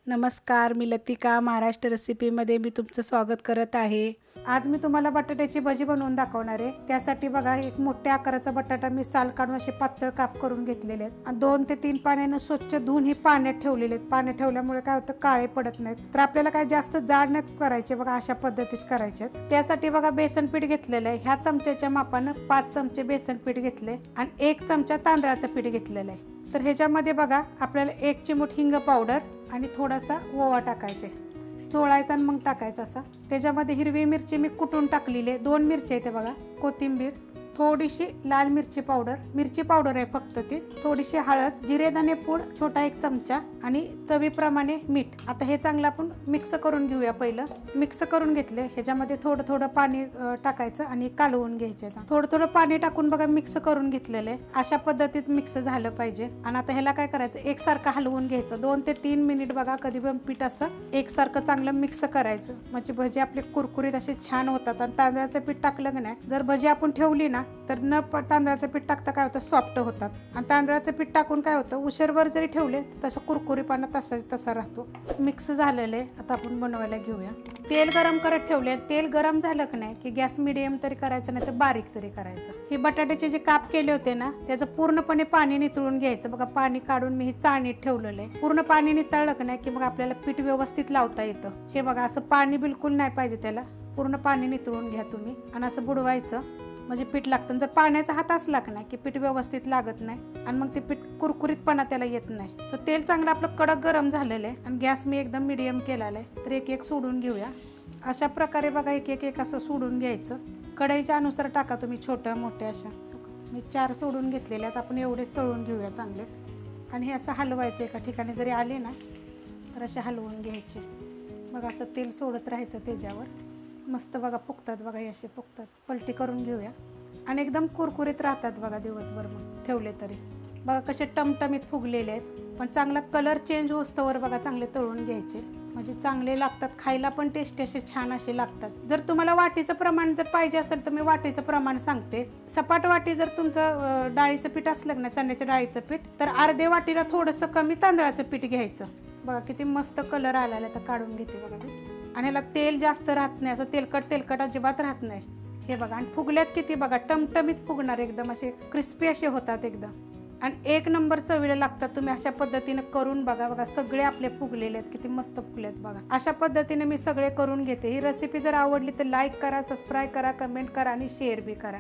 नमस्कार, मी लतिका महाराष्ट्र रेसिपीमध्ये मी तुमचं स्वागत करत आहे। आज मी तुम्हाला बटाट्याची भजी बनवून दाखवणार आहे। त्यासाठी बघा एक मोठ्या आकाराचा बटाटा मी साल काढून असे पातळ काप करून घेतलेले आहेत आणि 2 ते 3 पाण्याने स्वच्छ धुवून हे पाण्यात ठेवलेले आहेत। पाण्यात ठेवल्यामुळे काय होतं, काळे पडत नाहीत। तर आपल्याला काय जास्त जाड नाही करायचे, बघा अशा पद्धतीत करायचे। त्यासाठी बघा बेसन पीठ घेतलेलं आहे। ह्या चमच्याच्या मापाने 5 चमचे बेसन पीठ घेतले आणि 1 चमचा तांदळाचं पीठ घेतलेलं आहे। तर ह्याच्यामध्ये बघा आपल्याला 1 चिमूट हिंग पावडर आणि थोडासा ओवा टाकायचे, चोळायचा आणि मग टाकायचा असा। त्याच्यामध्ये हिरवी मिरची मी कुटून टाकलेली आहे, 2 मिरची आहेत बघा, कोथिंबीर, थोडीशी लाल मिरची पावडर आहे फक्त ती, थोडीशी हळद, जिरे धने पूड छोटा 1 चमचा आणि चवीप्रमाणे मीठ। आता हे चांगलं आपण मिक्स करून घेऊया। पहिलं मिक्स करून घेतले, ह्याच्यामध्ये थोडं थोडं पाणी टाकायचं आणि कालवून घ्यायचं। थोडं थोडं पाणी टाकून बघा मिक्स करून घेतलेले, अशा पद्धतीत मिक्स झालं पाहिजे। आणि आता ह्याला काय करायचं, एकसारखं हलवून घ्यायचं 2 ते 3 मिनिट बघा, कधी पण पीठ असं एकसारखं चांगलं मिक्स करायचं, म्हणजे भजी आपले कुरकुरीत असे छान होतात। आणि तांदळाचं पीठ टाकलं की नाही, जर भजी आपण ठेवली ना तर न तांदळाचं पीठ टाकता काय होतं, सॉफ्ट होतात। आणि तांदळाचं पीठ टाकून काय होतं, उशीरभर जरी ठेवले तर तसं कुरकुरीपणा तसा राहतो। मिक्स झालेले आता आपण बनवायला घेऊया। तेल गरम करत ठेवले, तेल गरम झालं की नाही की गॅस मीडियम तरी करायचं, नाही तर बारीक तरी करायचं। हे बटाट्याचे जे काप केले होते ना, त्याचं पूर्णपणे पाणी नितळून घ्यायचं। बघा पाणी काढून मी हे चाळणीत ठेवलेलं आहे। पूर्ण पाणी नितळलं की नाही की मग आपल्याला पीठ व्यवस्थित लावता येतं। हे बघा असं पाणी बिलकुल नाही पाहिजे त्याला, पूर्ण पाणी नितळून घ्या तुम्ही आणि असं बुडवायचं, म्हणजे पीठ लागतं। जर पाण्याचा हात असला की नाही की पीठ व्यवस्थित लागत नाही आणि मग ते पीठ कुरकुरीतपणा त्याला येत नाही। तर तेल चांगलं आपलं कडक गरम झालेलं आहे आणि गॅस मी एकदम मीडियम केलेला आहे। तर एक एक सोडून घेऊया अशा प्रकारे बघा, एक असं सोडून घ्यायचं। कढईच्या अनुसार टाका तुम्ही, छोट्या मोठ्या अशा। मी 4 सोडून घेतलेले आहेत, आपण एवढेच तळून घेऊया चांगले। आणि हे असं हलवायचं, एका ठिकाणी जरी आले ना तर असे हलवून घ्यायचे। बघा असं तेल सोडत राहायचं त्याच्यावर, मस्त बघा फुगतात बघा, हे असे फुगतात। पलटी करून घेऊया आणि एकदम कुरकुरीत राहतात बघा दिवसभर मग ठेवले तरी। बघा कसे टमटमीत फुगलेले आहेत, पण चांगला कलर चेंज होस्तवर बघा चांगले तळून घ्यायचे, म्हणजे चांगले लागतात खायला पण, टेस्टी असे छान असे लागतात। जर तुम्हाला वाटीचं प्रमाण जर पाहिजे असेल तर मी वाटीचं प्रमाण सांगते। सपाट वाटी जर तुमचं डाळीचं पीठ असलं ना, चण्याच्या डाळीचं पीठ, तर अर्धे वाटीला थोडंसं कमी तांदळाचं पीठ घ्यायचं। बघा किती मस्त कलर आलेला आहे, तर काढून घेते बघा मी। आणि ह्याला तेल जास्त राहत नाही, असं तेलकट अजिबात राहत नाही। हे बघा आणि फुगल्यात किती बघा, टमटमीत फुगणार, एकदम असे क्रिस्पी असे होतात एकदम, आणि 1 नंबर चवीला लागतात। तुम्ही अशा पद्धतीने करून बघा। बघा सगळे आपले फुगलेले आहेत, किती मस्त फुगलेत बघा। अशा पद्धतीने मी सगळे करून घेते। ही रेसिपी जर आवडली तर लाईक करा, सबस्क्राईब करा, कमेंट करा आणि शेअर बी करा।